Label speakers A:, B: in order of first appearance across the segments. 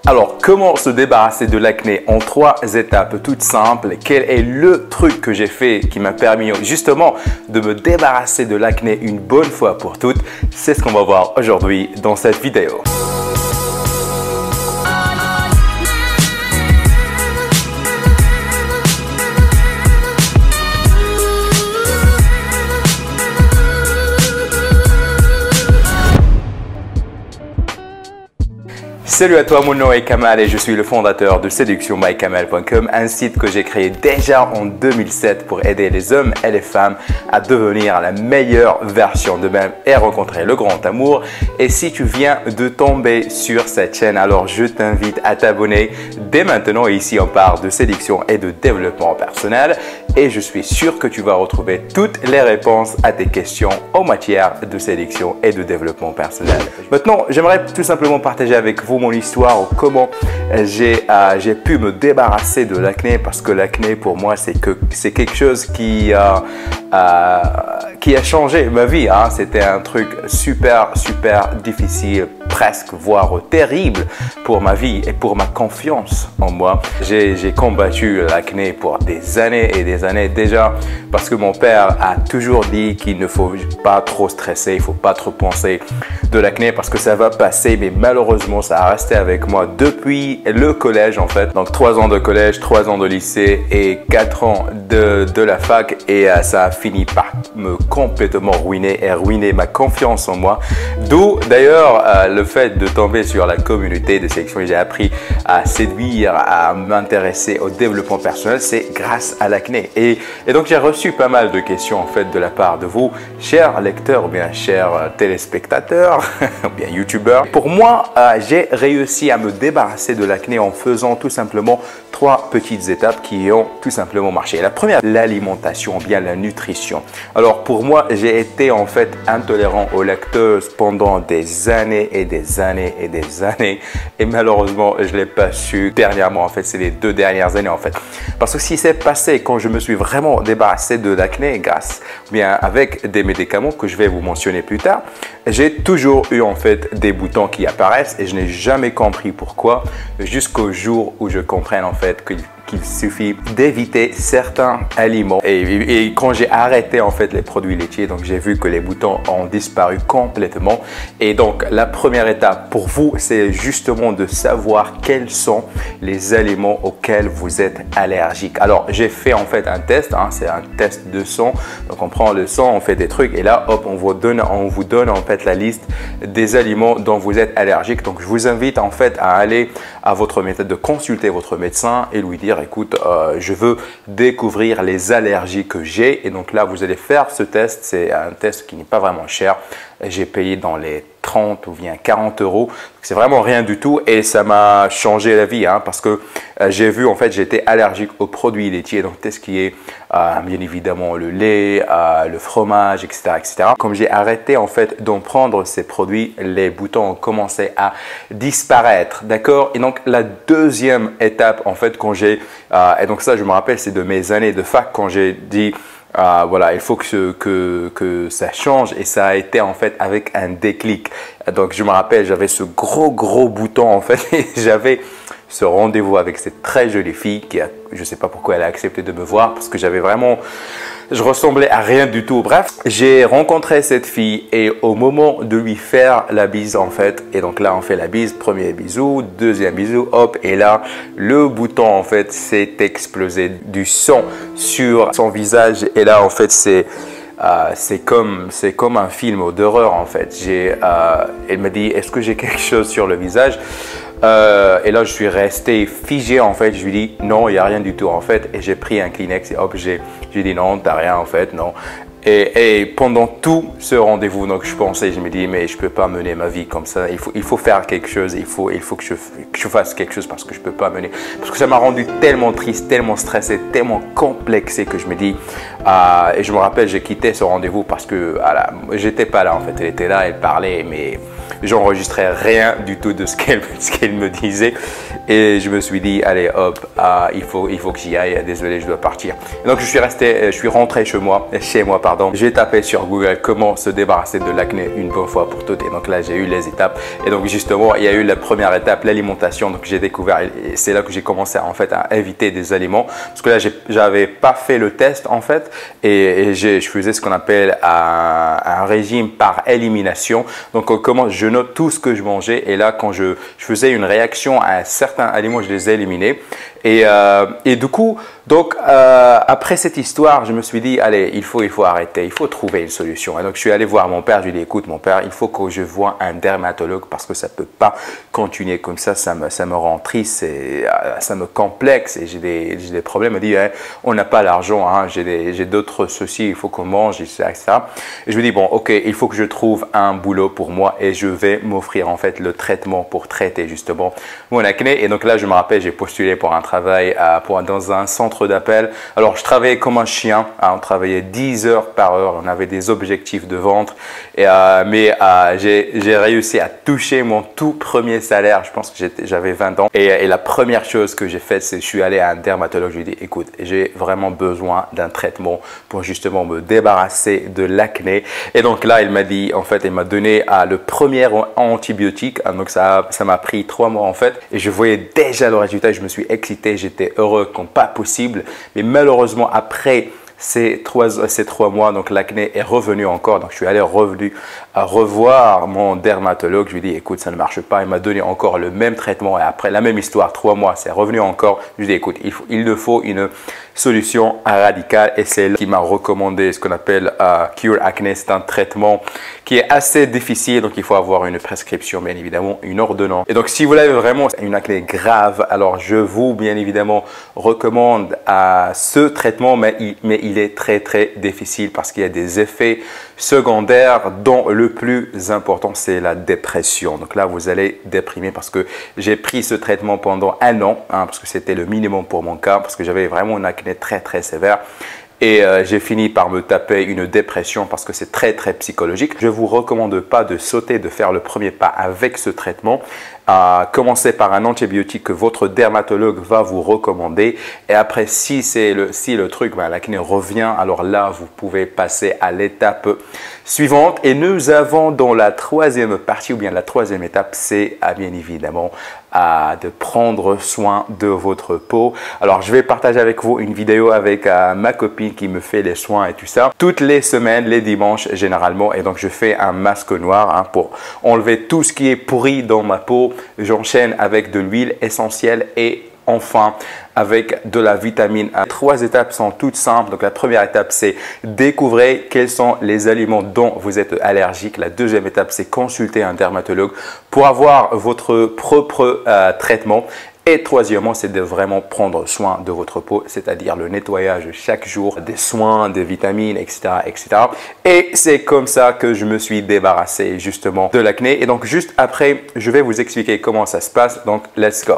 A: Alors, comment se débarrasser de l'acné en 3 étapes toutes simples? Quel est le truc que j'ai fait qui m'a permis justement de me débarrasser de l'acné une bonne fois pour toutes? C'est ce qu'on va voir aujourd'hui dans cette vidéo. Salut à toi, mon nom est Kamal et je suis le fondateur de séductionbykamal.com, un site que j'ai créé déjà en 2007 pour aider les hommes et les femmes à devenir la meilleure version d'eux-mêmes et rencontrer le grand amour. Et si tu viens de tomber sur cette chaîne, alors je t'invite à t'abonner dès maintenant. Ici, on parle de séduction et de développement personnel et je suis sûr que tu vas retrouver toutes les réponses à tes questions en matière de séduction et de développement personnel. Maintenant, j'aimerais tout simplement partager avec vous mon histoire, comment j'ai pu me débarrasser de l'acné, parce que l'acné pour moi c'est quelque chose qui a changé ma vie. C'était un truc super difficile, presque voire terrible pour ma vie et pour ma confiance en moi. J'ai combattu l'acné pour des années et des années déjà, parce que mon père a toujours dit qu'il ne faut pas trop stresser, il ne faut pas trop penser de l'acné parce que ça va passer, mais malheureusement ça a resté avec moi depuis le collège en fait. Donc 3 ans de collège, 3 ans de lycée et 4 ans de la fac, et ça a fini par me complètement ruiner et ruiner ma confiance en moi. D'où d'ailleurs le fait de tomber sur la communauté de séduction. J'ai appris à séduire, à m'intéresser au développement personnel, c'est grâce à l'acné. Et donc j'ai reçu pas mal de questions en fait de la part de vous, chers lecteurs ou bien chers téléspectateurs ou bien youtubeurs. Pour moi, j'ai réussi à me débarrasser de l'acné en faisant tout simplement 3 petites étapes qui ont tout simplement marché. La première, l'alimentation, bien la nutrition. Alors pour moi, j'ai été en fait intolérant au lactose pendant des années et des années et des années, et malheureusement je l'ai pas su dernièrement. En fait, c'est les 2 dernières années en fait, parce que ce qui s'est passé quand je me suis vraiment débarrassé de l'acné grâce bien avec des médicaments que je vais vous mentionner plus tard, j'ai toujours eu en fait des boutons qui apparaissent et je n'ai jamais compris pourquoi, jusqu'au jour où je comprenne en fait qu'il suffit d'éviter certains aliments. Et quand j'ai arrêté en fait les produits laitiers, donc j'ai vu que les boutons ont disparu complètement. Et donc la première étape pour vous, c'est justement de savoir quels sont les aliments auxquels vous êtes allergique. Alors j'ai fait en fait un test, c'est un test de sang. Donc on prend le sang, on fait des trucs et là hop, on vous donne en fait la liste des aliments dont vous êtes allergique. Donc je vous invite en fait à aller à votre médecin, de consulter votre médecin et lui dire écoute, je veux découvrir les allergies que j'ai. Et donc là, vous allez faire ce test. C'est un test qui n'est pas vraiment cher. J'ai payé dans les 30 ou bien 40 euros. C'est vraiment rien du tout et ça m'a changé la vie parce que j'ai vu en fait j'étais allergique aux produits laitiers, donc tout ce qui est bien évidemment le lait, le fromage, etc. Comme j'ai arrêté en fait d'en prendre ces produits, les boutons ont commencé à disparaître, d'accord. Et donc la deuxième étape en fait quand j'ai et donc ça je me rappelle c'est de mes années de fac quand j'ai dit voilà, il faut que ça change, et ça a été en fait avec un déclic. Donc je me rappelle, j'avais ce gros bouton en fait et j'avais ce rendez-vous avec cette très jolie fille qui a, je ne sais pas pourquoi elle a accepté de me voir, parce que je ressemblais à rien du tout. Bref, j'ai rencontré cette fille et au moment de lui faire la bise en fait, et donc là on fait la bise, premier bisou, deuxième bisou, hop, et là le bouton en fait s'est explosé, du sang sur son visage, et là en fait c'est comme un film d'horreur en fait. Elle me dit est-ce que j'ai quelque chose sur le visage? Et là je suis resté figé en fait. Je lui dis non, il n'y a rien du tout en fait, et j'ai pris un Kleenex et hop, j'ai dit non, t'as rien en fait, non. Et pendant tout ce rendez-vous, donc je me dis mais je peux pas mener ma vie comme ça, il faut faire quelque chose, il faut que je fasse quelque chose, parce que je peux pas mener, parce que ça m'a rendu tellement triste, tellement stressé, tellement complexé que je me dis et je me rappelle, j'ai quitté ce rendez-vous parce que voilà, j'étais pas là en fait, elle était là, elle parlait mais j'enregistrais rien du tout de ce qu'elle me disait, et je me suis dit allez hop, il faut que j'y aille, désolé je dois partir. Et donc je suis rentré chez moi pardon, j'ai tapé sur Google comment se débarrasser de l'acné une bonne fois pour toutes. Et donc là, j'ai eu les étapes. Et donc justement, il y a eu la première étape, l'alimentation. Donc j'ai découvert, et c'est là que j'ai commencé en fait à éviter des aliments. Parce que là, j'avais pas fait le test en fait. Et je faisais ce qu'on appelle un régime par élimination. Donc comment je note tout ce que je mangeais. Et là, quand je faisais une réaction à certains aliments, je les éliminais. Et du coup, donc après cette histoire, je me suis dit, allez, il faut arrêter, il faut trouver une solution. Et donc, je suis allé voir mon père, je lui ai dit, écoute, mon père, il faut que je voie un dermatologue parce que ça ne peut pas continuer comme ça me rend triste, et, ça me complexe et j'ai des problèmes. Il me dit, on n'a pas l'argent, hein, j'ai d'autres soucis, il faut qu'on mange, etc. Et je lui ai dit, bon, ok, il faut que je trouve un boulot pour moi et je vais m'offrir en fait le traitement pour traiter justement mon acné. Et donc là, je me rappelle, j'ai postulé pour un travail dans un centre d'appel. Alors, je travaillais comme un chien. Hein, on travaillait 10 heures par heure. On avait des objectifs de vente. Mais j'ai réussi à toucher mon tout premier salaire. Je pense que j'avais 20 ans. Et la première chose que j'ai faite, c'est que je suis allé à un dermatologue. Je lui ai dit, écoute, j'ai vraiment besoin d'un traitement pour justement me débarrasser de l'acné. Et donc là, il m'a dit, en fait, il m'a donné le premier antibiotique. Donc ça m'a pris 3 mois en fait. Et je voyais déjà le résultat. Je me suis excité. J'étais heureux comme pas possible, mais malheureusement après ces 3 mois, donc l'acné est revenu encore. Donc je suis allé revoir mon dermatologue. Je lui ai dit, écoute, ça ne marche pas. Il m'a donné encore le même traitement et après la même histoire, 3 mois, c'est revenu encore. Je lui ai dit, écoute, il nous faut une solution radicale et c'est là qu'il m'a recommandé ce qu'on appelle Cure Acne. C'est un traitement qui est assez difficile, donc il faut avoir une prescription, bien évidemment, une ordonnance. Et donc si vous avez vraiment une acné grave, alors je vous bien évidemment recommande ce traitement, mais il est très très difficile parce qu'il y a des effets secondaires dont le plus important c'est la dépression. Donc là vous allez déprimer parce que j'ai pris ce traitement pendant 1 an, hein, parce que c'était le minimum pour mon cas, parce que j'avais vraiment une acné très très sévère. Et j'ai fini par me taper une dépression parce que c'est très très psychologique. Je ne vous recommande pas de sauter, de faire le premier pas avec ce traitement. Commencez par un antibiotique que votre dermatologue va vous recommander. Et après, si le truc, l'acné revient, alors là, vous pouvez passer à l'étape suivante. Et nous avons dans la 3e partie, ou bien la 3e étape, c'est bien évidemment de prendre soin de votre peau. Alors, je vais partager avec vous une vidéo avec ma copine qui me fait les soins et tout ça. Toutes les semaines, les dimanches généralement. Et donc, je fais un masque noir hein, pour enlever tout ce qui est pourri dans ma peau. J'enchaîne avec de l'huile essentielle et enfin avec de la vitamine A. Les 3 étapes sont toutes simples. Donc la première étape, c'est découvrir quels sont les aliments dont vous êtes allergique. La 2e étape, c'est consulter un dermatologue pour avoir votre propre traitement. Et 3e, c'est de vraiment prendre soin de votre peau, c'est-à-dire le nettoyage chaque jour, des soins, des vitamines, etc. etc. Et c'est comme ça que je me suis débarrassé justement de l'acné. Et donc juste après, je vais vous expliquer comment ça se passe. Donc, let's go!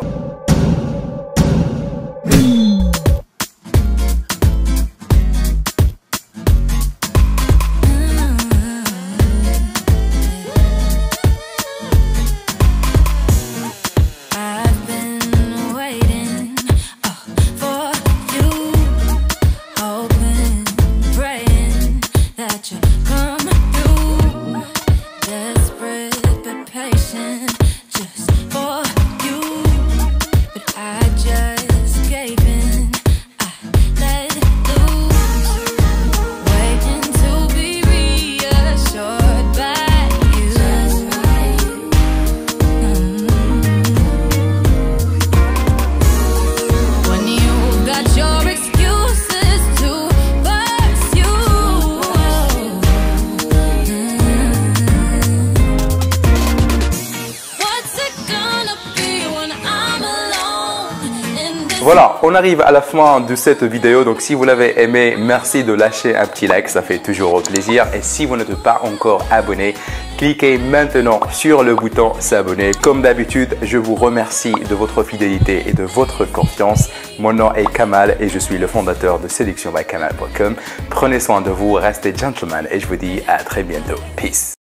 A: Voilà, on arrive à la fin de cette vidéo. Donc si vous l'avez aimé, merci de lâcher un petit like, ça fait toujours plaisir. Et si vous n'êtes pas encore abonné, cliquez maintenant sur le bouton s'abonner. Comme d'habitude, je vous remercie de votre fidélité et de votre confiance. Mon nom est Kamal et je suis le fondateur de séductionbykamal.com. Prenez soin de vous, restez gentleman et je vous dis à très bientôt. Peace.